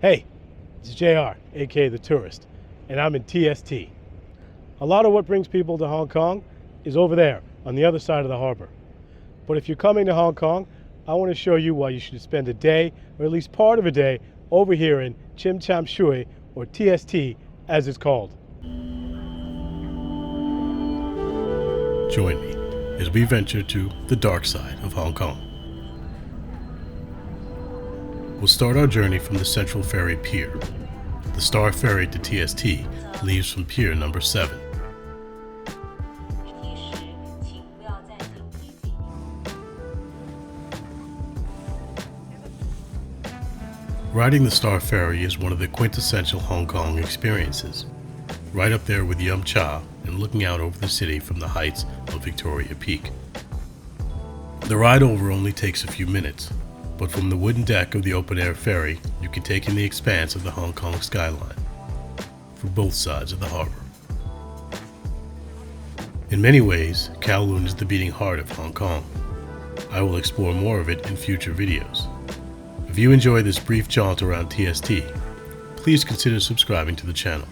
Hey, it's JR, aka The Tourist, and I'm in TST. A lot of what brings people to Hong Kong is over there, on the other side of the harbor. But if you're coming to Hong Kong, I want to show you why you should spend a day, or at least part of a day, over here in Tsim Sha Tsui, or TST as it's called. Join me as we venture to the dark side of Hong Kong. We'll start our journey from the Central Ferry Pier. The Star Ferry to TST leaves from Pier number 7. Riding the Star Ferry is one of the quintessential Hong Kong experiences, right up there with Yum Cha and looking out over the city from the heights of Victoria Peak. The ride over only takes a few minutes, but from the wooden deck of the open-air ferry, you can take in the expanse of the Hong Kong skyline from both sides of the harbor. In many ways, Kowloon is the beating heart of Hong Kong. I will explore more of it in future videos. If you enjoy this brief jaunt around TST, please consider subscribing to the channel.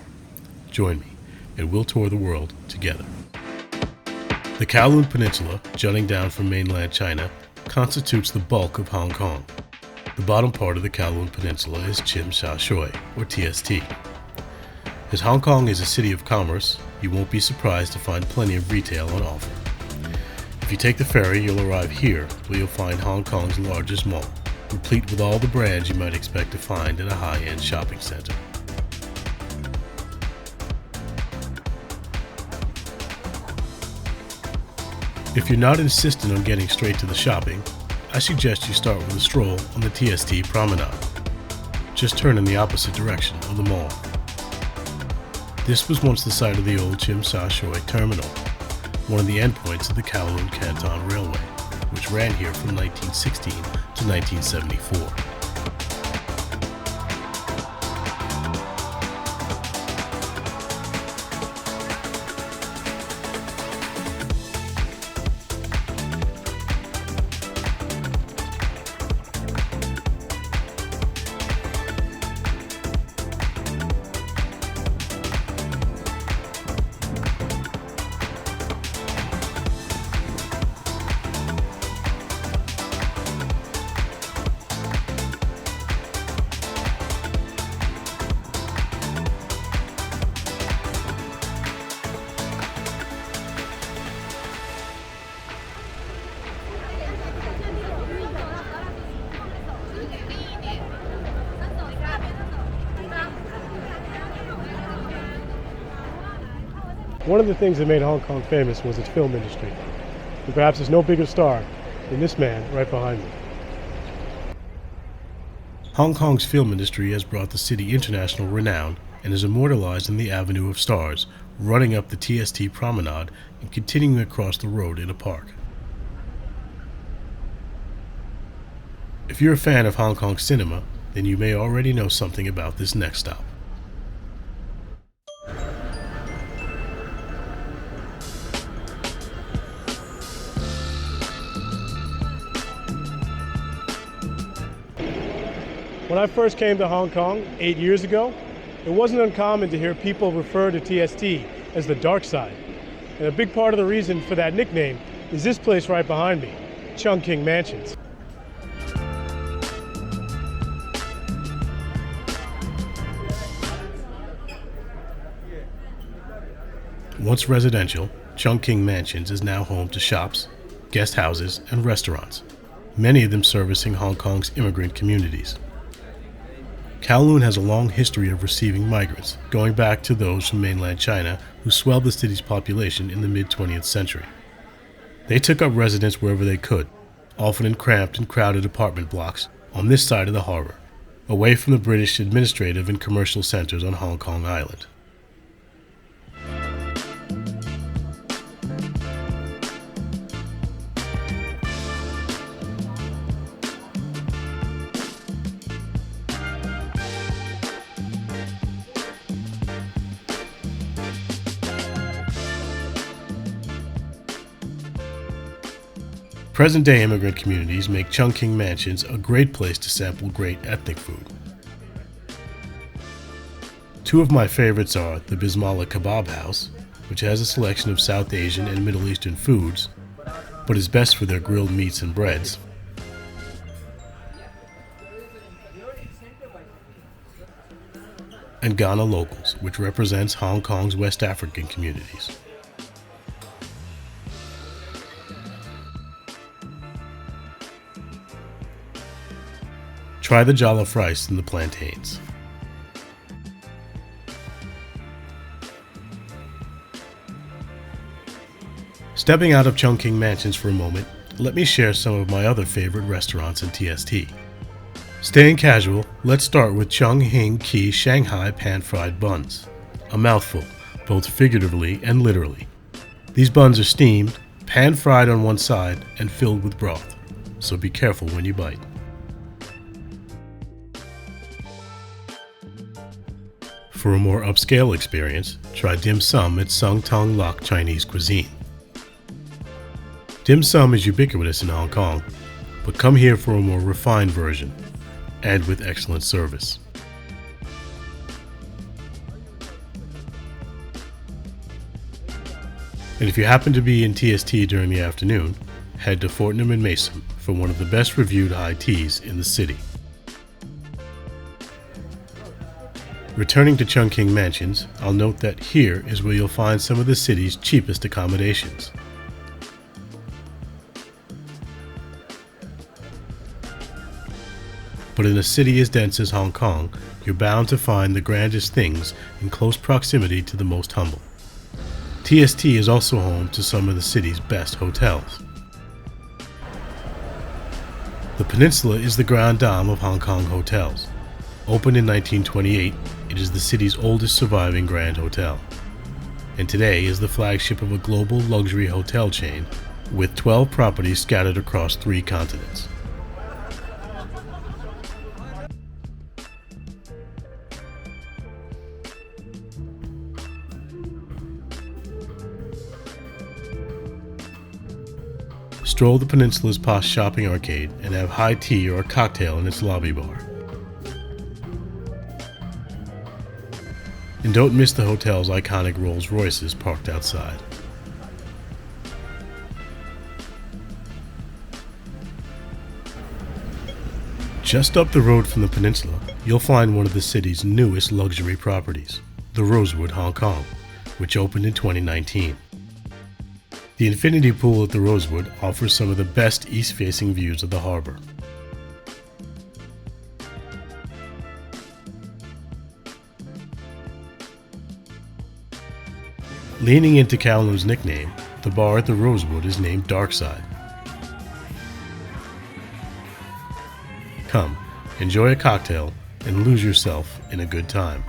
Join me, and we'll tour the world together. The Kowloon Peninsula, jutting down from mainland China, constitutes the bulk of Hong Kong. The bottom part of the Kowloon Peninsula is Tsim Sha Tsui, or TST. As Hong Kong is a city of commerce, you won't be surprised to find plenty of retail on offer. If you take the ferry, you'll arrive here, where you'll find Hong Kong's largest mall, complete with all the brands you might expect to find in a high-end shopping center. If you're not insistent on getting straight to the shopping, I suggest you start with a stroll on the TST promenade. Just turn in the opposite direction of the mall. This was once the site of the old Tsim Sha Tsui terminal, one of the endpoints of the Kowloon Canton Railway, which ran here from 1916 to 1974. One of the things that made Hong Kong famous was its film industry. And perhaps there's no bigger star than this man right behind me. Hong Kong's film industry has brought the city international renown and is immortalized in the Avenue of Stars, running up the TST promenade and continuing across the road in a park. If you're a fan of Hong Kong cinema, then you may already know something about this next stop. When I first came to Hong Kong 8 years ago, it wasn't uncommon to hear people refer to TST as the Darkside. And a big part of the reason for that nickname is this place right behind me, Chungking Mansions. Once residential, Chungking Mansions is now home to shops, guest houses, and restaurants, many of them servicing Hong Kong's immigrant communities. Kowloon has a long history of receiving migrants, going back to those from mainland China who swelled the city's population in the mid-20th century. They took up residence wherever they could, often in cramped and crowded apartment blocks on this side of the harbor, away from the British administrative and commercial centers on Hong Kong Island. Present-day immigrant communities make Chungking Mansions a great place to sample great ethnic food. Two of my favorites are the Bismillah Kebab House, which has a selection of South Asian and Middle Eastern foods, but is best for their grilled meats and breads. And Ghana Locals, which represents Hong Kong's West African communities. Try the jollof rice and the plantains. Stepping out of Chungking Mansions for a moment, let me share some of my other favorite restaurants in TST. Staying casual, let's start with Chung Hing Ki Shanghai pan-fried buns. A mouthful, both figuratively and literally. These buns are steamed, pan-fried on one side, and filled with broth, so be careful when you bite. For a more upscale experience, try dim sum at Sung Tong Lok Chinese Cuisine. Dim sum is ubiquitous in Hong Kong, but come here for a more refined version, and with excellent service. And if you happen to be in TST during the afternoon, head to Fortnum and Mason for one of the best reviewed high teas in the city. Returning to Chungking Mansions, I'll note that here is where you'll find some of the city's cheapest accommodations. But in a city as dense as Hong Kong, you're bound to find the grandest things in close proximity to the most humble. TST is also home to some of the city's best hotels. The Peninsula is the grande dame of Hong Kong hotels. Opened in 1928, it is the city's oldest surviving grand hotel, and today is the flagship of a global luxury hotel chain with 12 properties scattered across 3 continents. Stroll the Peninsula's posh shopping arcade and have high tea or a cocktail in its lobby bar. And don't miss the hotel's iconic Rolls Royces parked outside. Just up the road from the Peninsula, you'll find one of the city's newest luxury properties, the Rosewood Hong Kong, which opened in 2019. The infinity pool at the Rosewood offers some of the best east-facing views of the harbor. Leaning into Kowloon's nickname, the bar at the Rosewood is named Darkside. Come, enjoy a cocktail, and lose yourself in a good time.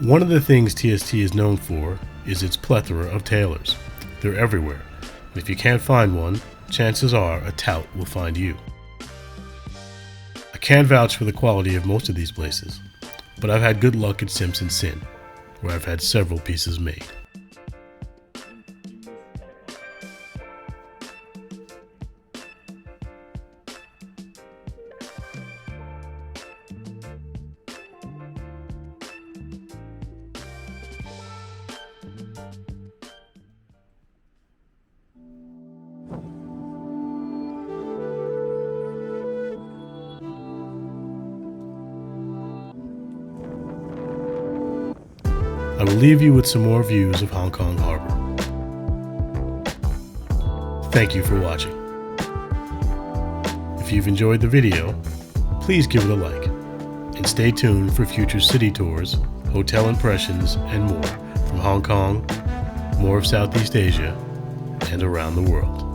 One of the things TST is known for is its plethora of tailors. They're everywhere, and if you can't find one, chances are a tout will find you. I can't vouch for the quality of most of these places, but I've had good luck at Tsim Sha Tsui, where I've had several pieces made. I will leave you with some more views of Hong Kong Harbor. Thank you for watching. If you've enjoyed the video, please give it a like, and stay tuned for future city tours, hotel impressions, and more from Hong Kong, more of Southeast Asia, and around the world.